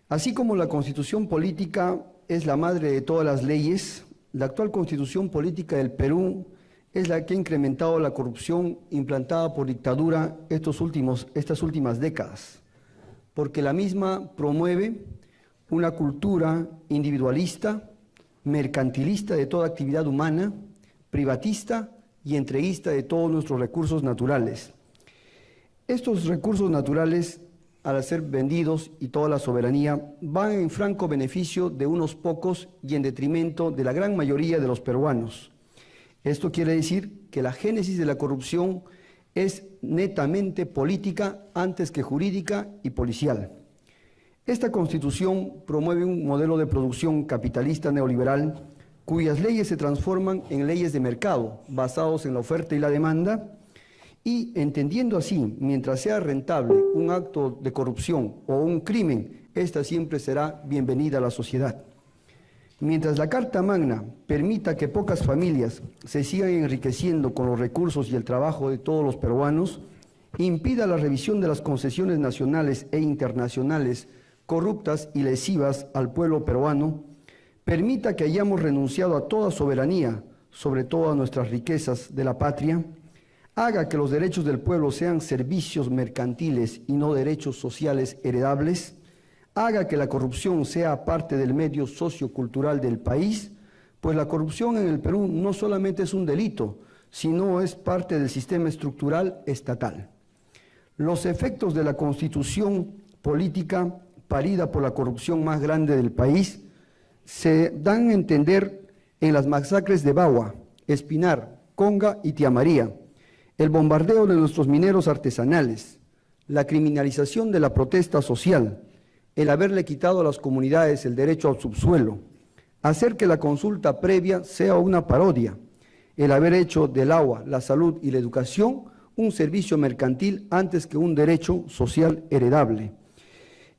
Así como la Constitución política es la madre de todas las leyes, la actual Constitución política del Perú es la que ha incrementado la corrupción implantada por dictadura estas últimas décadas, porque la misma promueve una cultura individualista, mercantilista de toda actividad humana, privatista y entreguista de todos nuestros recursos naturales. Estos recursos naturales, al ser vendidos y toda la soberanía, van en franco beneficio de unos pocos y en detrimento de la gran mayoría de los peruanos. Esto quiere decir que la génesis de la corrupción es netamente política antes que jurídica y policial. Esta Constitución promueve un modelo de producción capitalista neoliberal cuyas leyes se transforman en leyes de mercado basados en la oferta y la demanda, y entendiendo así, mientras sea rentable un acto de corrupción o un crimen, esta siempre será bienvenida a la sociedad. Mientras la Carta Magna permita que pocas familias se sigan enriqueciendo con los recursos y el trabajo de todos los peruanos, impida la revisión de las concesiones nacionales e internacionales corruptas y lesivas al pueblo peruano, permita que hayamos renunciado a toda soberanía sobre todas nuestras riquezas de la patria, haga que los derechos del pueblo sean servicios mercantiles y no derechos sociales heredables, haga que la corrupción sea parte del medio sociocultural del país, pues la corrupción en el Perú no solamente es un delito, sino es parte del sistema estructural estatal. Los efectos de la Constitución política parida por la corrupción más grande del país se dan a entender en las masacres de Bagua, Espinar, Conga y Tía María, el bombardeo de nuestros mineros artesanales, la criminalización de la protesta social, el haberle quitado a las comunidades el derecho al subsuelo, hacer que la consulta previa sea una parodia, el haber hecho del agua, la salud y la educación un servicio mercantil antes que un derecho social heredable,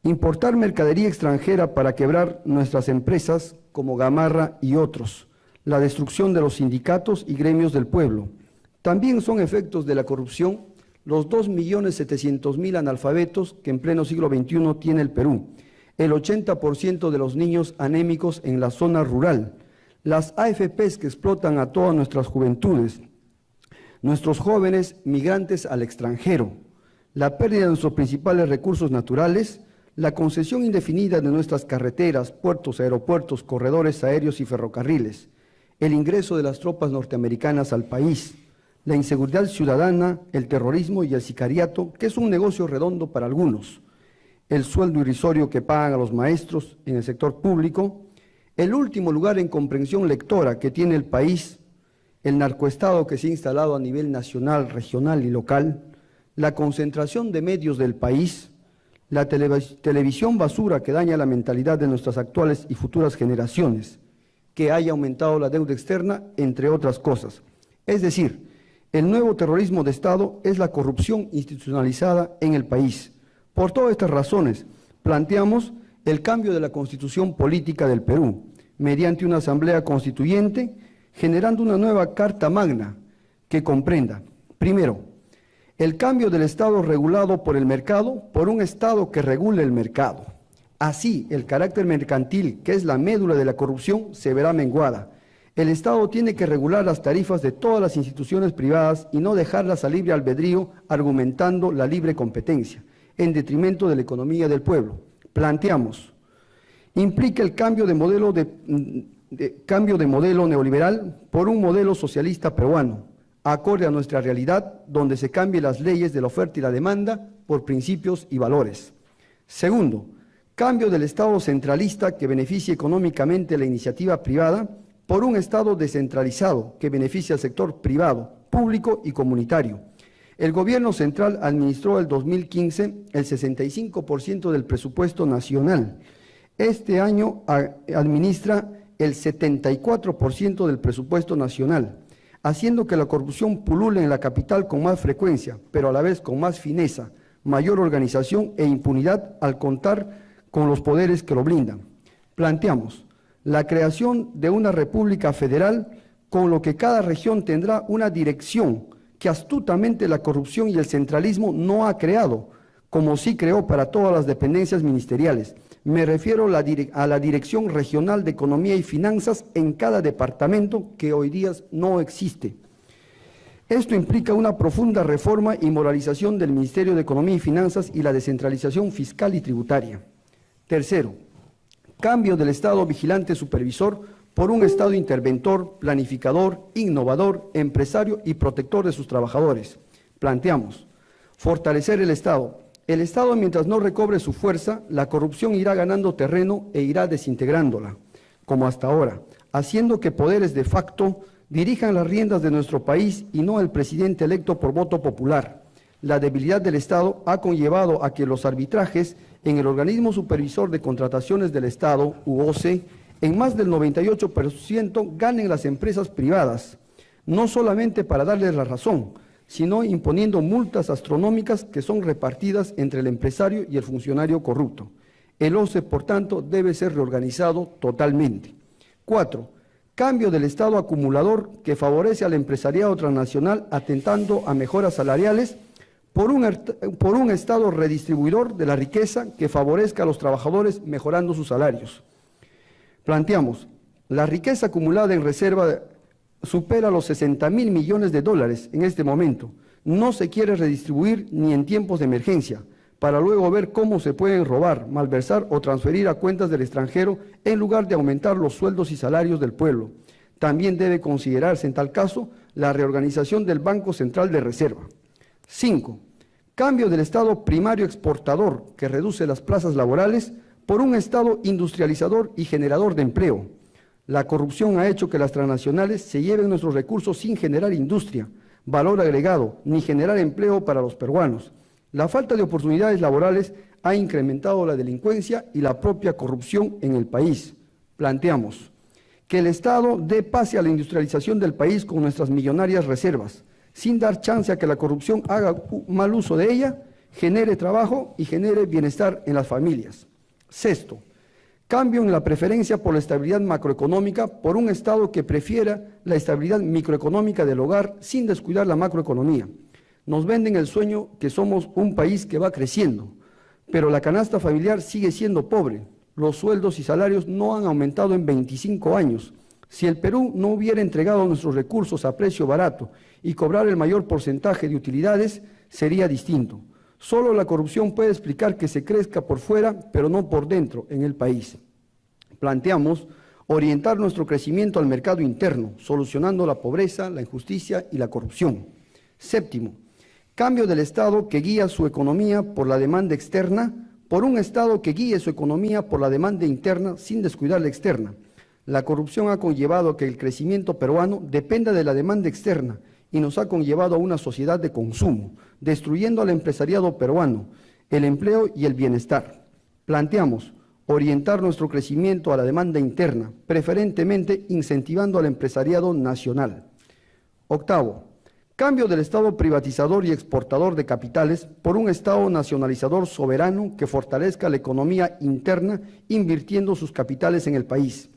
importar mercadería extranjera para quebrar nuestras empresas como Gamarra y otros, la destrucción de los sindicatos y gremios del pueblo. También son efectos de la corrupción los 2.700.000 analfabetos que en pleno siglo XXI tiene el Perú, el 80% de los niños anémicos en la zona rural, las AFPs que explotan a todas nuestras juventudes, nuestros jóvenes migrantes al extranjero, la pérdida de nuestros principales recursos naturales, la concesión indefinida de nuestras carreteras, puertos, aeropuertos, corredores aéreos y ferrocarriles, el ingreso de las tropas norteamericanas al país, la inseguridad ciudadana, el terrorismo y el sicariato, que es un negocio redondo para algunos, el sueldo irrisorio que pagan a los maestros en el sector público, el último lugar en comprensión lectora que tiene el país, el narcoestado que se ha instalado a nivel nacional, regional y local, la concentración de medios del país, la televisión basura que daña la mentalidad de nuestras actuales y futuras generaciones, que haya aumentado la deuda externa, entre otras cosas. Es decir, el nuevo terrorismo de Estado es la corrupción institucionalizada en el país. Por todas estas razones, planteamos el cambio de la Constitución política del Perú, mediante una asamblea constituyente, generando una nueva Carta Magna que comprenda, primero, el cambio del Estado regulado por el mercado por un Estado que regule el mercado. Así, el carácter mercantil, que es la médula de la corrupción, se verá menguada. El Estado tiene que regular las tarifas de todas las instituciones privadas y no dejarlas a libre albedrío argumentando la libre competencia, en detrimento de la economía del pueblo. Planteamos, implica el cambio de modelo neoliberal por un modelo socialista peruano, acorde a nuestra realidad, donde se cambien las leyes de la oferta y la demanda por principios y valores. Segundo, cambio del Estado centralista que beneficie económicamente la iniciativa privada por un Estado descentralizado que beneficie al sector privado, público y comunitario. El gobierno central administró el 2015 el 65% del presupuesto nacional. Este año administra el 74% del presupuesto nacional, haciendo que la corrupción pulule en la capital con más frecuencia, pero a la vez con más fineza, mayor organización e impunidad al contar con los poderes que lo blindan. Planteamos la creación de una república federal con lo que cada región tendrá una dirección que astutamente la corrupción y el centralismo no ha creado, como sí creó para todas las dependencias ministeriales. Me refiero a la Dirección Regional de Economía y Finanzas en cada departamento, que hoy día no existe. Esto implica una profunda reforma y moralización del Ministerio de Economía y Finanzas y la descentralización fiscal y tributaria. Tercero, cambio del Estado vigilante supervisor por un Estado interventor, planificador, innovador, empresario y protector de sus trabajadores. Planteamos fortalecer el Estado. El Estado, mientras no recobre su fuerza, la corrupción irá ganando terreno e irá desintegrándola, como hasta ahora, haciendo que poderes de facto dirijan las riendas de nuestro país y no el presidente electo por voto popular. La debilidad del Estado ha conllevado a que los arbitrajes en el Organismo Supervisor de Contrataciones del Estado, UOCE, en más del 98% ganen las empresas privadas, no solamente para darles la razón, sino imponiendo multas astronómicas que son repartidas entre el empresario y el funcionario corrupto. El OCE, por tanto, debe ser reorganizado totalmente. 4. Cambio del Estado acumulador que favorece al empresariado transnacional atentando a mejoras salariales por un Estado redistribuidor de la riqueza que favorezca a los trabajadores mejorando sus salarios. Planteamos, la riqueza acumulada en reserva supera los 60.000 millones de dólares en este momento. No se quiere redistribuir ni en tiempos de emergencia, para luego ver cómo se pueden robar, malversar o transferir a cuentas del extranjero en lugar de aumentar los sueldos y salarios del pueblo. También debe considerarse en tal caso la reorganización del Banco Central de Reserva. 5. Cambio del Estado primario exportador que reduce las plazas laborales por un Estado industrializador y generador de empleo. La corrupción ha hecho que las transnacionales se lleven nuestros recursos sin generar industria, valor agregado, ni generar empleo para los peruanos. La falta de oportunidades laborales ha incrementado la delincuencia y la propia corrupción en el país. Planteamos que el Estado dé pase a la industrialización del país con nuestras millonarias reservas, sin dar chance a que la corrupción haga mal uso de ella, genere trabajo y genere bienestar en las familias. 6. Cambio en la preferencia por la estabilidad macroeconómica por un Estado que prefiera la estabilidad microeconómica del hogar sin descuidar la macroeconomía. Nos venden el sueño que somos un país que va creciendo, pero la canasta familiar sigue siendo pobre. Los sueldos y salarios no han aumentado en 25 años. Si el Perú no hubiera entregado nuestros recursos a precio barato y cobrar el mayor porcentaje de utilidades, sería distinto. Solo la corrupción puede explicar que se crezca por fuera, pero no por dentro en el país. Planteamos orientar nuestro crecimiento al mercado interno, solucionando la pobreza, la injusticia y la corrupción. 7. Cambio del Estado que guía su economía por la demanda externa, por un Estado que guíe su economía por la demanda interna sin descuidar la externa. La corrupción ha conllevado a que el crecimiento peruano dependa de la demanda externa y nos ha conllevado a una sociedad de consumo, destruyendo al empresariado peruano, el empleo y el bienestar. Planteamos orientar nuestro crecimiento a la demanda interna, preferentemente incentivando al empresariado nacional. 8. Cambio del Estado privatizador y exportador de capitales por un Estado nacionalizador soberano que fortalezca la economía interna invirtiendo sus capitales en el país.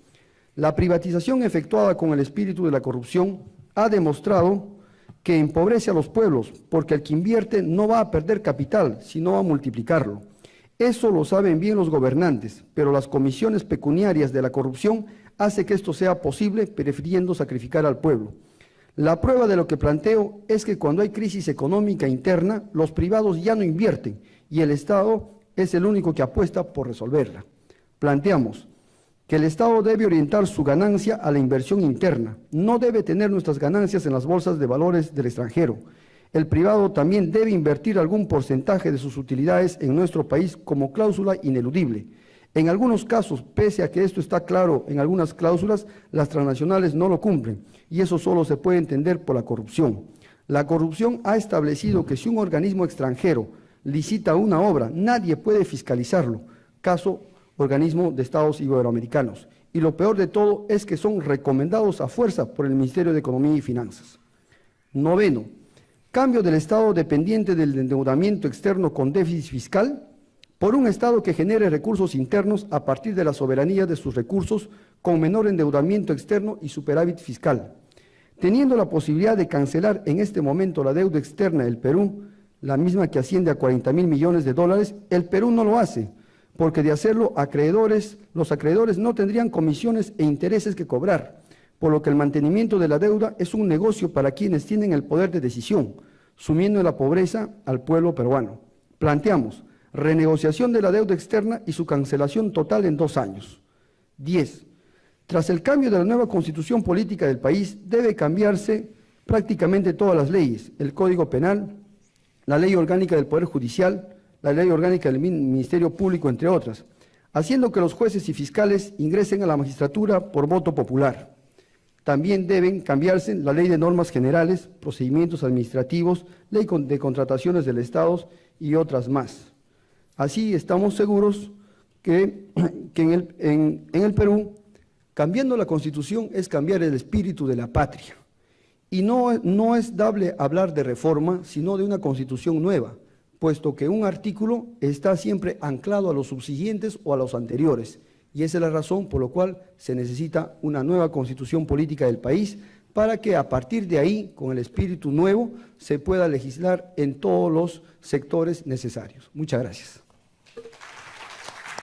La privatización efectuada con el espíritu de la corrupción ha demostrado que empobrece a los pueblos, porque el que invierte no va a perder capital, sino a multiplicarlo. Eso lo saben bien los gobernantes, pero las comisiones pecuniarias de la corrupción hacen que esto sea posible, prefiriendo sacrificar al pueblo. La prueba de lo que planteo es que cuando hay crisis económica interna, los privados ya no invierten y el Estado es el único que apuesta por resolverla. Planteamos que el Estado debe orientar su ganancia a la inversión interna, no debe tener nuestras ganancias en las bolsas de valores del extranjero. El privado también debe invertir algún porcentaje de sus utilidades en nuestro país como cláusula ineludible. En algunos casos, pese a que esto está claro en algunas cláusulas, las transnacionales no lo cumplen y eso solo se puede entender por la corrupción. La corrupción ha establecido que si un organismo extranjero licita una obra, nadie puede fiscalizarlo, caso organismo de Estados iberoamericanos. Y lo peor de todo es que son recomendados a fuerza por el Ministerio de Economía y Finanzas. 9. Cambio del Estado dependiente del endeudamiento externo con déficit fiscal por un Estado que genere recursos internos a partir de la soberanía de sus recursos con menor endeudamiento externo y superávit fiscal. Teniendo la posibilidad de cancelar en este momento la deuda externa del Perú, la misma que asciende a 40.000 millones de dólares, el Perú no lo hace, porque de hacerlo los acreedores no tendrían comisiones e intereses que cobrar, por lo que el mantenimiento de la deuda es un negocio para quienes tienen el poder de decisión, sumiendo en la pobreza al pueblo peruano. Planteamos renegociación de la deuda externa y su cancelación total en 2 años. 10. Tras el cambio de la nueva constitución política del país, debe cambiarse prácticamente todas las leyes, el Código Penal, la Ley Orgánica del Poder Judicial, la Ley Orgánica del Ministerio Público, entre otras, haciendo que los jueces y fiscales ingresen a la magistratura por voto popular. También deben cambiarse la Ley de Normas Generales, Procedimientos Administrativos, Ley de Contrataciones del Estado y otras más. Así estamos seguros que en el Perú, cambiando la Constitución es cambiar el espíritu de la patria. Y no es dable hablar de reforma, sino de una Constitución nueva, puesto que un artículo está siempre anclado a los subsiguientes o a los anteriores. Y esa es la razón por la cual se necesita una nueva Constitución política del país, para que a partir de ahí, con el espíritu nuevo, se pueda legislar en todos los sectores necesarios. Muchas gracias.